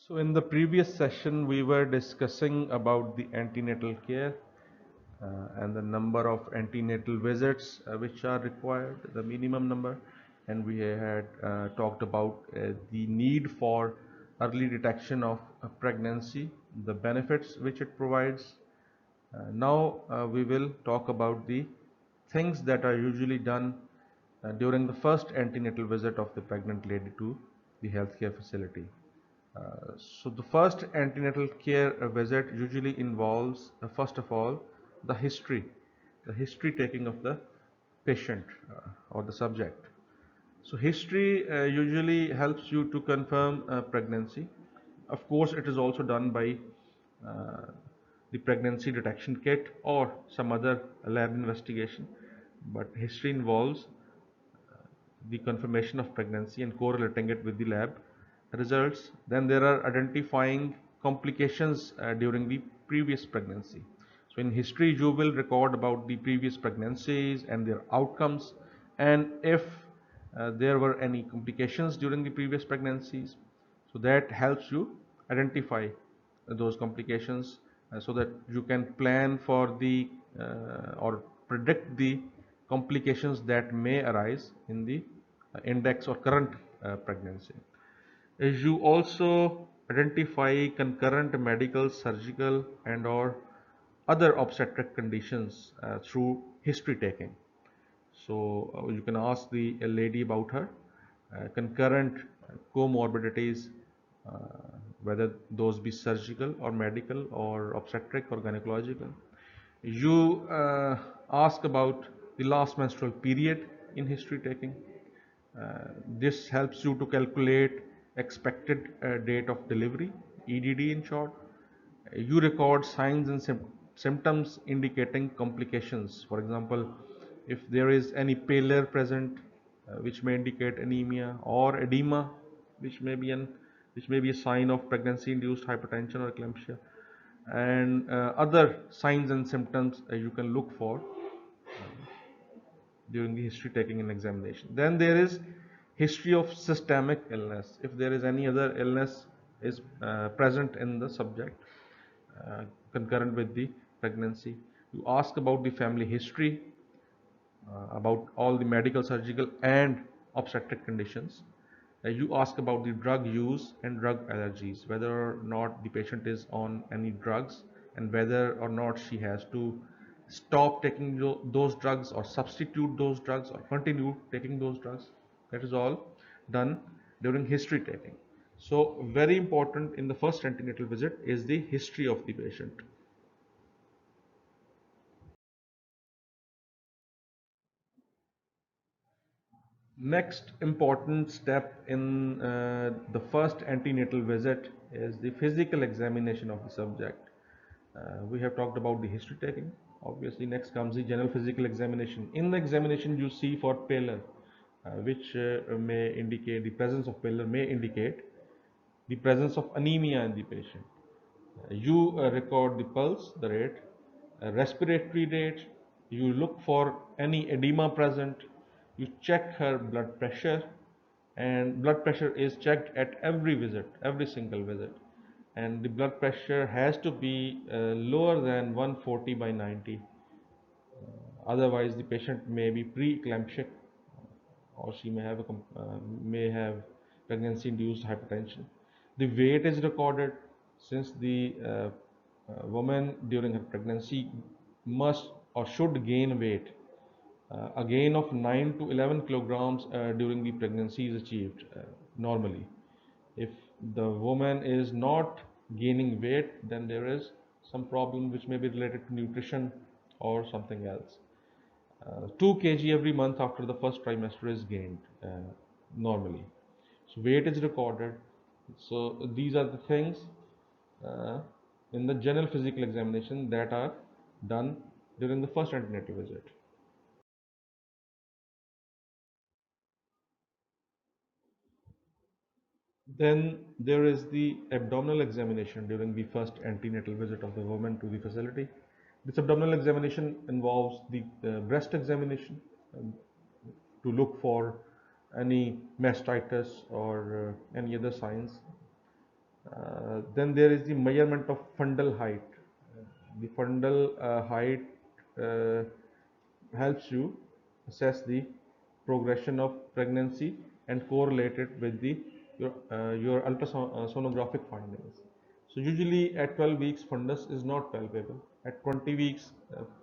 So in the previous session, we were discussing about the antenatal care and the number of antenatal visits which are required, the minimum number, and we had talked about the need for early detection of pregnancy, the benefits which it provides. Now we will talk about the things that are usually done during the first antenatal visit of the pregnant lady to the healthcare facility. So the first antenatal care visit usually involves, first of all, the history taking of the patient or the subject. So history usually helps you to confirm pregnancy. Of course, it is also done by uh, the pregnancy detection kit or some other lab investigation. But history involves the confirmation of pregnancy and correlating it with the lab results. Then there are identifying complications during the previous pregnancy. So in history, you will record about the previous pregnancies and their outcomes, and if there were any complications during the previous pregnancies, so that helps you identify those complications so that you can plan for the or predict the complications that may arise in the index or current pregnancy. You also identify concurrent medical, surgical, and or other obstetric conditions through history taking. So you can ask the a lady about her concurrent comorbidities, uh, whether those be surgical or medical or obstetric or gynecological. You ask about the last menstrual period in history taking. This helps you to calculate expected date of delivery, EDD in short. You record signs and symptoms indicating complications. For example, if there is any pallor present, which may indicate anemia, or edema, which may be an which may be a sign of pregnancy-induced hypertension or eclampsia, and other signs and symptoms you can look for during the history taking and examination. Then there is history of systemic illness. If there is any other illness is present in the subject uh, concurrent with the pregnancy, you ask about the family history, about all the medical, surgical, and obstetric conditions. You ask about the drug use and drug allergies, whether or not the patient is on any drugs, and whether or not she has to stop taking those drugs or substitute those drugs or continue taking those drugs. That is all done during history taking. So very important in the first antenatal visit is the history of the patient. Next important step in the first antenatal visit is the physical examination of the subject. We have talked about the history taking. Obviously, next comes the general physical examination. In the examination, you see for pallor, which may indicate the presence of pallor, may indicate the presence of anemia in the patient. You record the pulse, the rate, respiratory rate, you look for any edema present, you check her blood pressure, and blood pressure is checked at every visit, every single visit. And the blood pressure has to be lower than 140 by 90. Otherwise, the patient may be pre-eclamptic or she may have pregnancy-induced hypertension. The weight is recorded since the woman during her pregnancy must or should gain weight. A gain of 9 to 11 kilograms during the pregnancy is achieved normally. If the woman is not gaining weight, then there is some problem which may be related to nutrition or something else. 2 kg every month after the first trimester is gained normally. So weight is recorded. So these are the things uh, in the general physical examination that are done during the first antenatal visit. Then there is the abdominal examination during the first antenatal visit of the woman to the facility. This abdominal examination involves the breast examination um, to look for any mastitis or any other signs. Then there is the measurement of fundal height. The fundal height uh, helps you assess the progression of pregnancy and correlate it with the your ultrasonographic findings. So usually at 12 weeks fundus is not palpable. At 20 weeks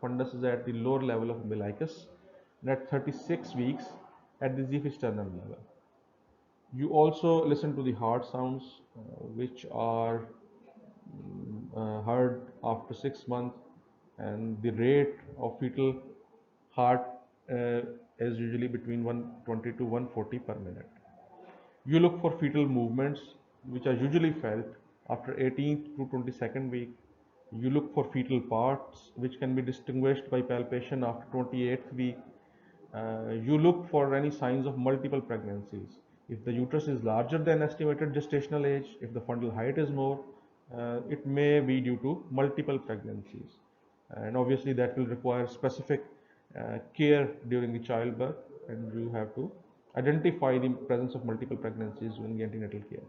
fundus is at the lower level of umbilicus, and at 36 weeks at the xiphisternum level. You also listen to the heart sounds, which are heard after 6 months, and the rate of fetal heart uh, is usually between 120 to 140 per minute. You look for fetal movements, which are usually felt after 18th to 22nd week. You look for fetal parts, which can be distinguished by palpation after 28th week. You look for any signs of multiple pregnancies. If the uterus is larger than estimated gestational age, if the fundal height is more, it may be due to multiple pregnancies. And obviously that will require specific care during the childbirth, and you have to identify the presence of multiple pregnancies during the antenatal care.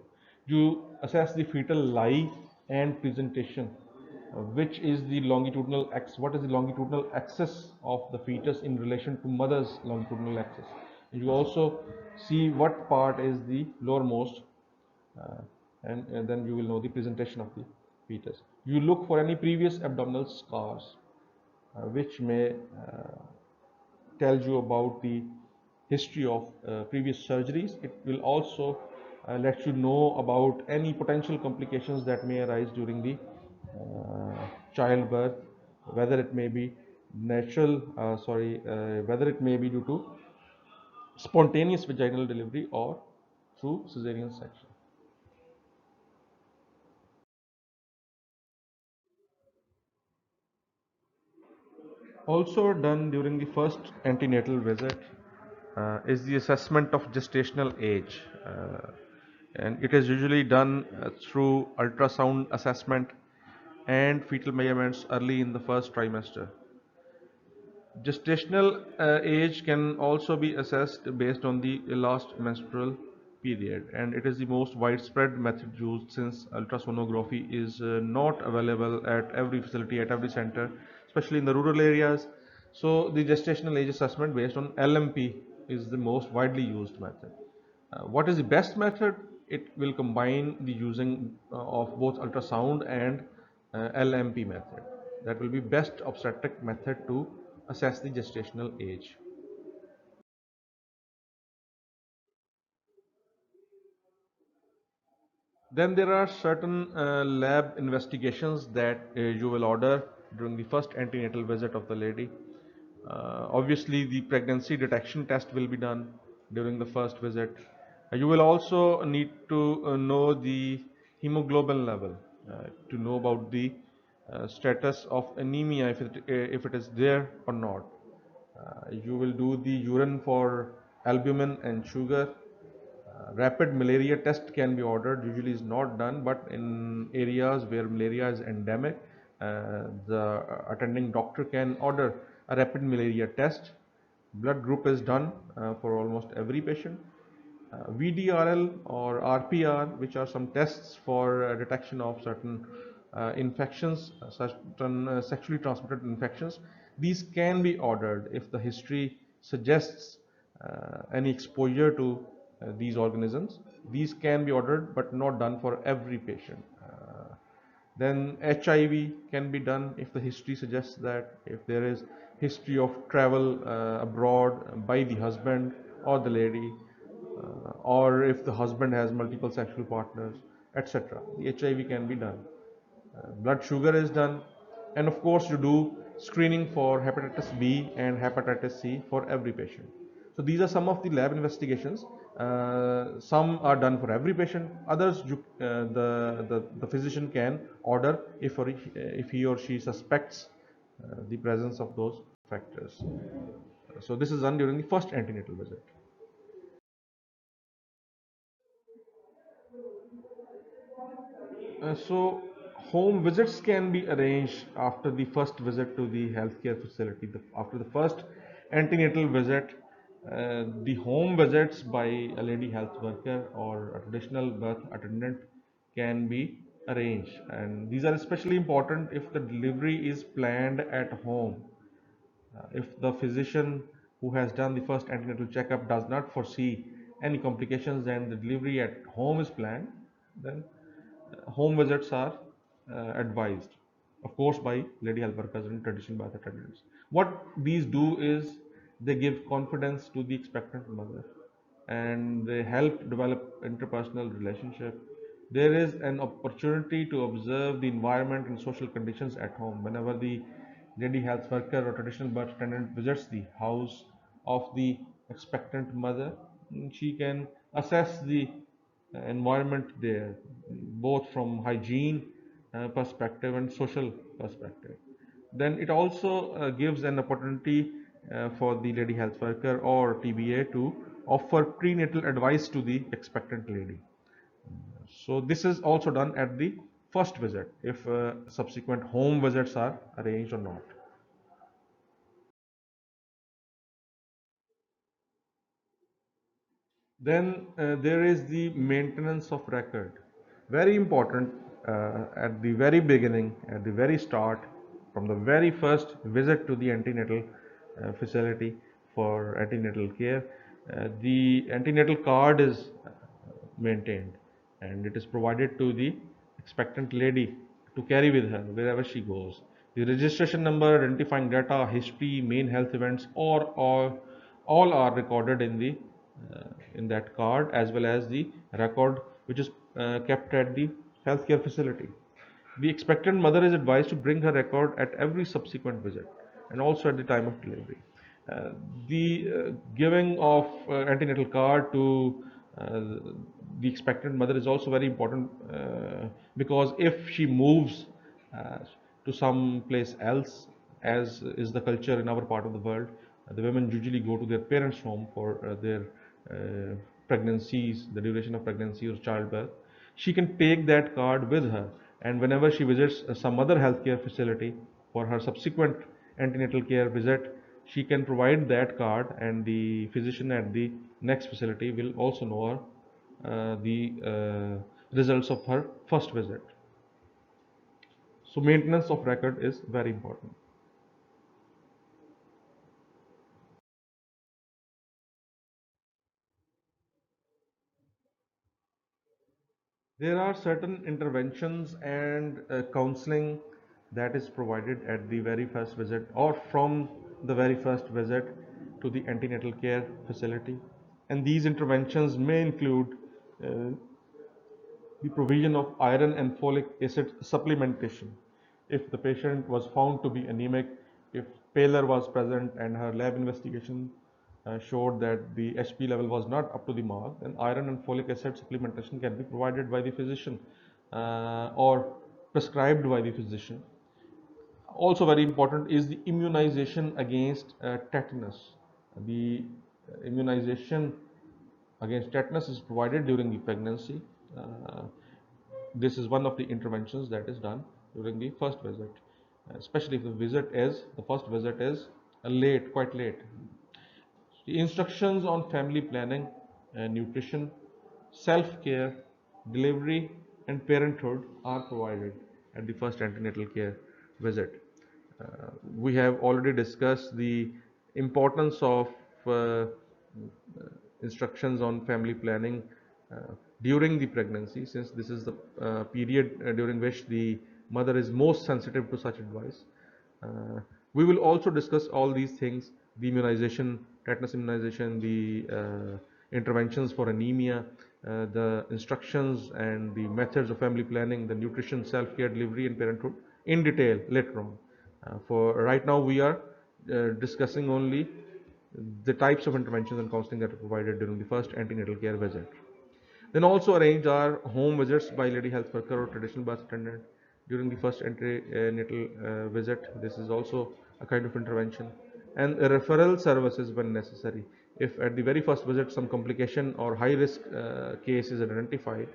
You assess the fetal lie and presentation, which is the longitudinal axis, what is the longitudinal axis of the fetus in relation to mother's longitudinal axis. You also see what part is the lowermost, uh, and then you will know the presentation of the fetus. You look for any previous abdominal scars, which may tells you about the history of previous surgeries. It will also let you know about any potential complications that may arise during the childbirth, whether it may be whether it may be due to spontaneous vaginal delivery or through cesarean section. Also done during the first antenatal visit is the assessment of gestational age, and it is usually done through ultrasound assessment and fetal measurements early in the first trimester. Gestational age can also be assessed based on the last menstrual period, and it is the most widespread method used since ultrasonography is not available at every facility, at every center, especially in the rural areas. So the gestational age assessment based on LMP is the most widely used method. What is the best method? It will combine the using of both ultrasound and LMP method. That will be best obstetric method to assess the gestational age. Then there are certain lab investigations that you will order during the first antenatal visit of the lady. Obviously, the pregnancy detection test will be done during the first visit. You will also need to know the hemoglobin level, to know about the status of anemia, if it is there or not. You will do the urine for albumin and sugar. Rapid malaria test can be ordered, usually is not done, but in areas where malaria is endemic, the attending doctor can order a rapid malaria test. Blood group is done for almost every patient. VDRL or RPR, which are some tests for detection of certain infections, certain sexually transmitted infections. These can be ordered if the history suggests any exposure to these organisms. These can be ordered but not done for every patient. Then HIV can be done if the history suggests that, if there is history of travel abroad by the husband or the lady, or if the husband has multiple sexual partners, etc. The HIV can be done. Blood sugar is done, and of course you do screening for hepatitis B and hepatitis C for every patient. So these are some of the lab investigations. Some are done for every patient. Others, the physician can order if he or she suspects the presence of those factors. So this is done during the first antenatal visit. So home visits can be arranged after the first visit to the healthcare facility. After the first antenatal visit, the home visits by a lady health worker or a traditional birth attendant can be arranged, and these are especially important if the delivery is planned at home. If the physician who has done the first antenatal checkup does not foresee any complications and the delivery at home is planned, then home visits are advised, of course, by lady health workers and traditional birth attendants. What these do is they give confidence to the expectant mother and they help develop interpersonal relationship. There is an opportunity to observe the environment and social conditions at home. Whenever the lady health worker or traditional birth attendant visits the house of the expectant mother, she can assess the environment there, both from hygiene perspective and social perspective. Then it also gives an opportunity for the lady health worker or TBA to offer prenatal advice to the expectant lady. So this is also done at the first visit if subsequent home visits are arranged or not. Then there is the maintenance of record. Very important at the very beginning, at the very start, from the very first visit to the antenatal facility for antenatal care. The antenatal card is maintained and it is provided to the expectant lady to carry with her wherever she goes. The registration number, identifying data, history, main health events, all are recorded in that card, as well as the record which is kept at the healthcare facility. The expectant mother is advised to bring her record at every subsequent visit and also at the time of delivery. The giving of antenatal card to uh, the expectant mother is also very important because if she moves uh, to some place else, as is the culture in our part of the world, the women usually go to their parents' home for their pregnancies, the duration of pregnancy or childbirth. She can take that card with her, and whenever she visits some other healthcare facility for her subsequent antenatal care visit, she can provide that card, and the physician at the next facility will also know the results of her first visit. So maintenance of record is very important. There are certain interventions and counseling that is provided at the very first visit or from the very first visit to the antenatal care facility. And these interventions may include uh, the provision of iron and folic acid supplementation. If the patient was found to be anemic, if pallor was present and her lab investigation showed that the HP level was not up to the mark, then iron and folic acid supplementation can be provided by the physician or prescribed by the physician. Also very important is the immunization against tetanus. The immunization against tetanus is provided during the pregnancy. Uh, this is one of the interventions that is done during the first visit, especially if the first visit is quite late. The instructions on family planning and nutrition, self-care, delivery, and parenthood are provided at the first antenatal care visit. We have already discussed the importance of instructions on family planning during the pregnancy, since this is the period during which the mother is most sensitive to such advice. Uh, we will also discuss all these things: the immunization, tetanus immunization, the interventions for anemia, the instructions and the methods of family planning, the nutrition, self-care, delivery, and parenthood in detail later on. For right now, we are discussing only the types of interventions and counseling that are provided during the first antenatal care visit. Then also arrange our home visits by lady health worker or traditional birth attendant during the first antenatal visit. This is also a kind of intervention. And referral services when necessary. If at the very first visit some complication or high risk case is identified,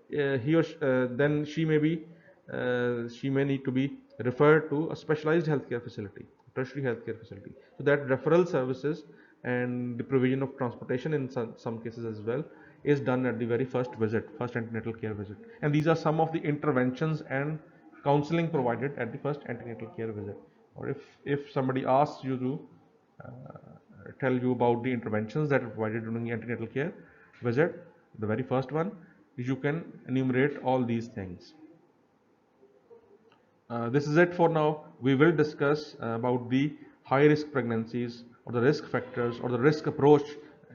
then she may need to be referred to a specialized healthcare facility, tertiary healthcare facility. So that referral services and the provision of transportation in some cases as well is done at the very first visit, first antenatal care visit. And these are some of the interventions and counseling provided at the first antenatal care visit. Or if somebody asks you to tell you about the interventions that are provided during the antenatal care visit, the very first one, you can enumerate all these things. This is it for now. We will discuss about the high risk pregnancies or the risk factors or the risk approach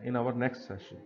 in our next session.